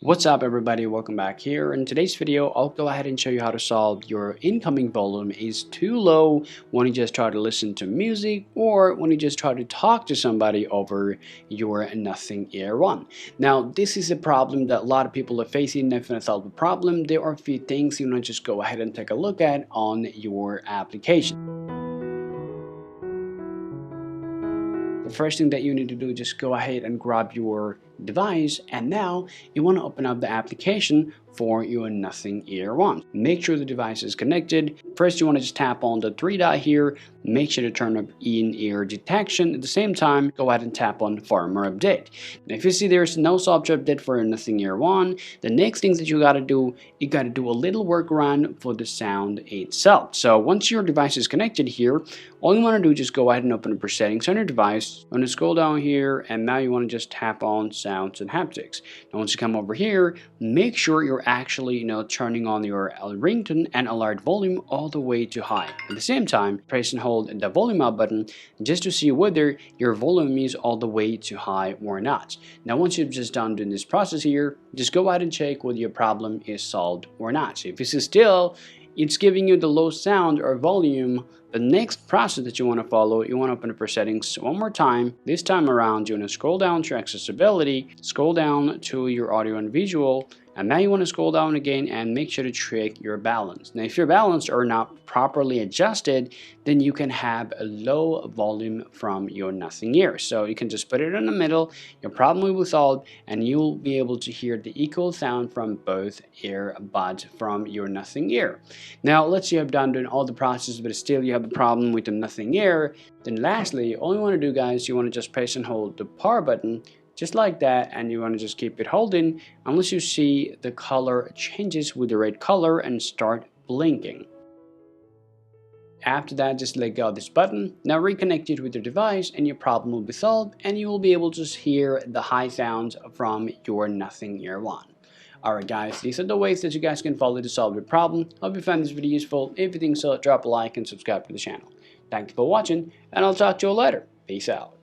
What's up everybody, welcome back here. In today's video I'll go ahead and show you how to solve your incoming volume is too low when you just try to listen to music or when you just try to talk to somebody over your nothing ear one. Now this is a problem that a lot of people are facing. If you want to solve the problem, there are a few things you want to just go ahead and take a look at on your application. The first thing that you need to do is just go ahead and grab your device, and now you want to open up the application for your nothing ear one. Make sure the device is connected. First you want to just tap on the three dot here, make sure to turn up in-ear detection. At the same time, go ahead and tap on firmware update. Now if you see there's no software update for your nothing ear one, the next thing that you got to do, you got to do a little workaround for the sound itself. So once your device is connected here, all you want to do is just go ahead and open up your settings on your device. I'm going to scroll down here, and now you want to just tap on sounds and haptics. Now once you come over here, make sure you're actually turning on your ringtone and alert volume all the way to high. At the same time, press and hold the volume up button just to see whether your volume is all the way to high or not. Now once you've just done doing this process here, just go ahead and check whether your problem is solved or not. So if this is still it's giving you the low sound or volume, the next process that you want to follow, you want to open up your settings one more time. This time around, you want to scroll down to accessibility, scroll down to your audio and visual, and now you want to scroll down again and make sure to check your balance. Now if your balance are not properly adjusted, then you can have a low volume from your nothing ear. So you can just put it in the middle, your problem will be solved, and you'll be able to hear the equal sound from both earbuds from your nothing ear. Now let's say you've done doing all the process, but still you have a problem with the nothing ear. Then lastly, all you want to do guys, you want to just press and hold the power button just like that, and you want to just keep it holding unless you see the color changes with the red color and start blinking. After that, just let go of this button. Now reconnect it with your device and your problem will be solved, and you will be able to hear the high sounds from your nothing ear one. Alright guys, these are the ways that you guys can follow to solve your problem. Hope you found this video useful. If you think so, drop a like and subscribe to the channel. Thank you for watching, and I'll talk to you later. Peace out.